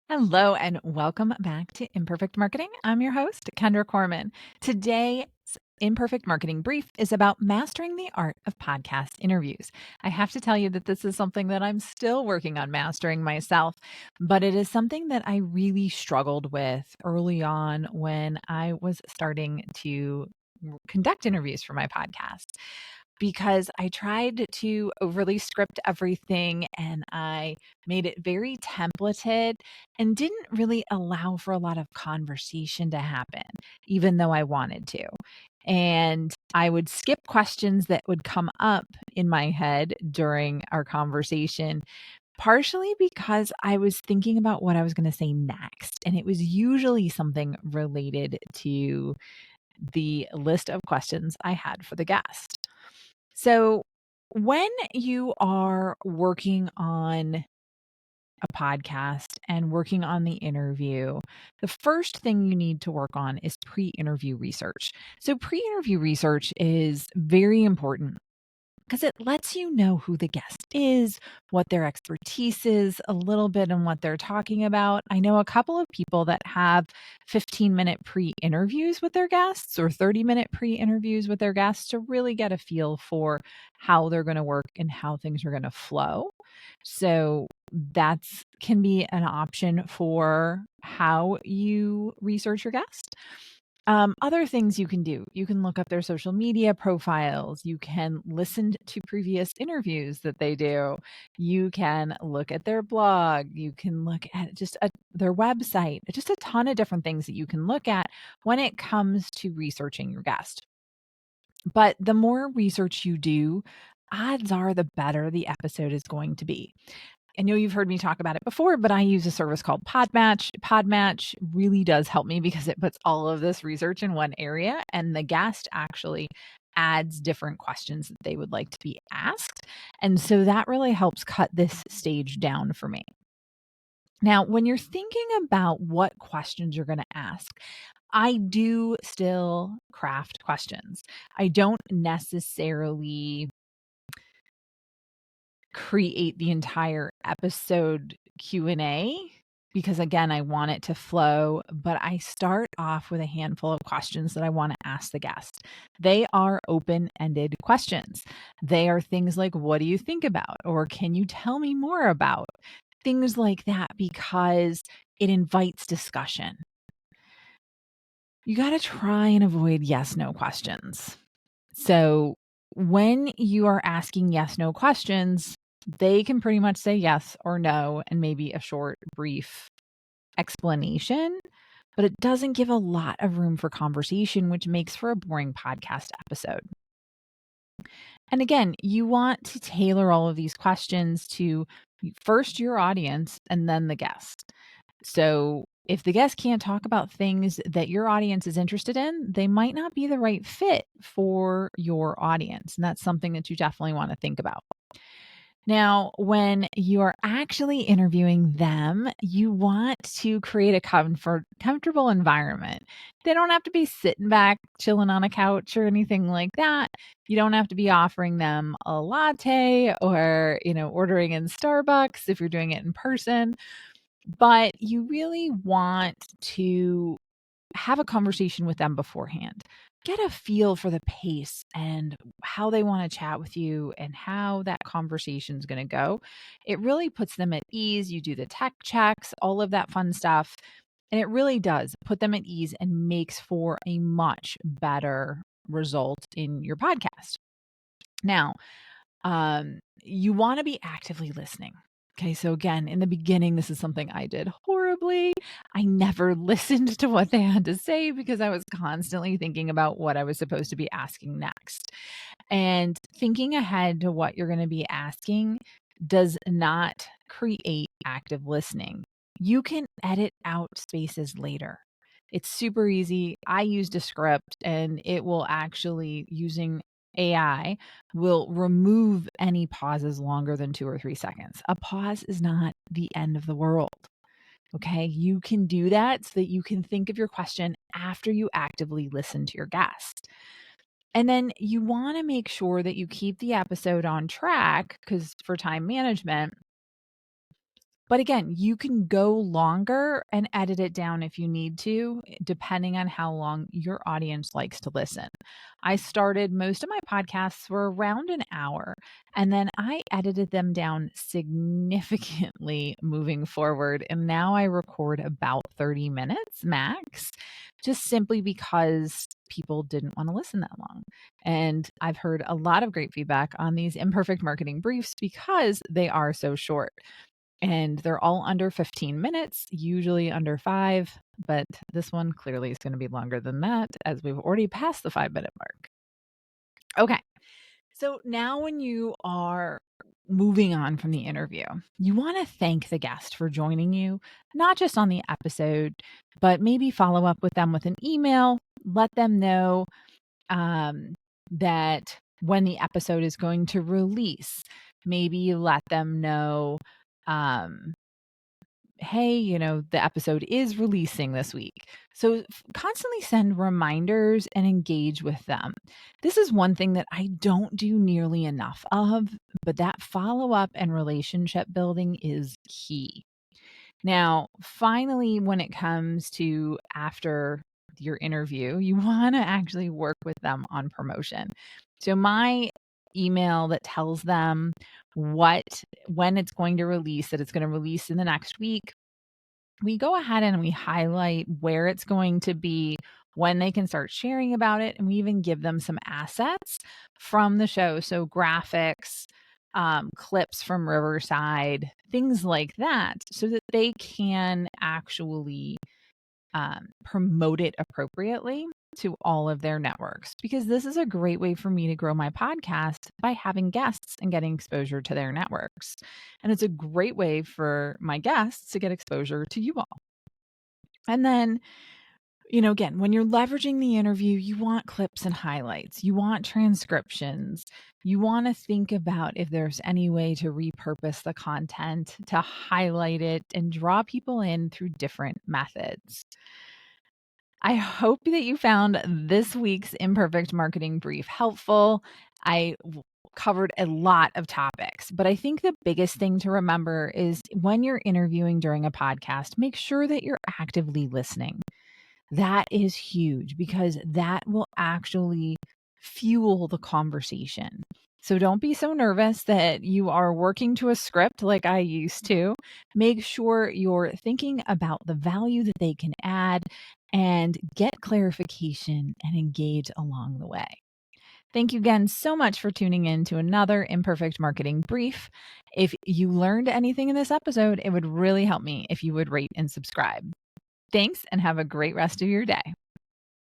Hello and welcome back to Imperfect Marketing. I'm your host, Kendra Corman. Today's Imperfect Marketing Brief is about mastering the art of podcast interviews. I have to tell you that this is something that I'm still working on mastering myself, but it is something that I really struggled with early on when I was starting to conduct interviews for my podcast because I tried to overly script everything and I made it very templated and didn't really allow for a lot of conversation to happen, even though I wanted to. And I would skip questions that would come up in my head during our conversation, partially because I was thinking about what I was going to say next. And it was usually something related to the list of questions I had for the guest. So, when you are working on a podcast and working on the interview, the first thing you need to work on is pre interview research. So, pre interview research is very important because it lets you know who the guest is, what their expertise is, a little bit on what they're talking about. I know a couple of people that have 15-minute pre interviews with their guests or 30-minute pre interviews with their guests to really get a feel for how they're going to work and how things are going to flow. So that's can be an option for how you research your guest. Other things you can do, you can look up their social media profiles. You can listen to previous interviews that they do. You can look at their blog. You can look at their website. Just a ton of different things that you can look at when it comes to researching your guest. But the more research you do, odds are the better the episode is going to be. I know you've heard me talk about it before, but I use a service called Podmatch. Podmatch really does help me because it puts all of this research in one area, and the guest actually adds different questions that they would like to be asked. And so that really helps cut this stage down for me. Now, when you're thinking about what questions you're going to ask, I do still craft questions. I don't necessarily create the entire episode Q&A because again, I want it to flow, but I start off with a handful of questions that I want to ask the guest. They are open-ended questions. They are things like, what do you think about? Or can you tell me more about? Things like that because it invites discussion. You got to try and avoid yes no questions. So when you are asking yes no questions, they can pretty much say yes or no and maybe a short, brief explanation, but it doesn't give a lot of room for conversation, which makes for a boring podcast episode. And again, you want to tailor all of these questions to first your audience and then the guest. So if the guest can't talk about things that your audience is interested in, they might not be the right fit for your audience. And that's something that you definitely want to think about. Now, when you are actually interviewing them, you want to create a comfortable environment. They don't have to be sitting back, chilling on a couch or anything like that. You don't have to be offering them a latte or, ordering in Starbucks if you're doing it in person. But you really want to have a conversation with them beforehand. Get a feel for the pace and how they want to chat with you and how that conversation is going to go. It really puts them at ease. You do the tech checks, all of that fun stuff. And it really does put them at ease and makes for a much better result in your podcast. Now, you want to be actively listening. Okay, so again, in the beginning, this is something I did horribly. I never listened to what they had to say because I was constantly thinking about what I was supposed to be asking next. And thinking ahead to what you're going to be asking does not create active listening. You can edit out spaces later. It's super easy. I used a script and it will actually, using AI, will remove any pauses longer than 2 or 3 seconds. A pause is not the end of the world. Okay. You can do that so that you can think of your question after you actively listen to your guest. And then you want to make sure that you keep the episode on track because for time management, But again, you can go longer and edit it down if you need to, depending on how long your audience likes to listen. I started most of my podcasts were around an hour, and then I edited them down significantly moving forward. And now I record about 30 minutes max, just simply because people didn't want to listen that long. And I've heard a lot of great feedback on these imperfect marketing briefs because they are so short. And they're all under 15 minutes, usually under 5, but this one clearly is going to be longer than that as we've already passed the 5-minute mark. Okay. So now when you are moving on from the interview, you want to thank the guest for joining you, not just on the episode, but maybe follow up with them with an email, let them know that when the episode is going to release, maybe let them know, um, hey, the episode is releasing this week. So constantly send reminders and engage with them. This is one thing that I don't do nearly enough of, but that follow up and relationship building is key. Now, finally, when it comes to after your interview, you want to actually work with them on promotion. So my email that tells them when it's going to release, that it's going to release in the next week, we go ahead and we highlight where it's going to be, when they can start sharing about it, and we even give them some assets from the show. So graphics, clips from Riverside, things like that, so that they can actually promote it appropriately to all of their networks. Because this is a great way for me to grow my podcast by having guests and getting exposure to their networks. And it's a great way for my guests to get exposure to you all. And then, again, when you're leveraging the interview, you want clips and highlights, you want transcriptions, you want to think about if there's any way to repurpose the content, to highlight it and draw people in through different methods. I hope that you found this week's Imperfect Marketing Brief helpful. I covered a lot of topics, but I think the biggest thing to remember is when you're interviewing during a podcast, make sure that you're actively listening. That is huge because that will actually fuel the conversation. So don't be so nervous that you are working to a script like I used to. Make sure you're thinking about the value that they can add and get clarification and engage along the way. Thank you again so much for tuning in to another Imperfect Marketing Brief. If you learned anything in this episode, it would really help me if you would rate and subscribe. Thanks, and have a great rest of your day.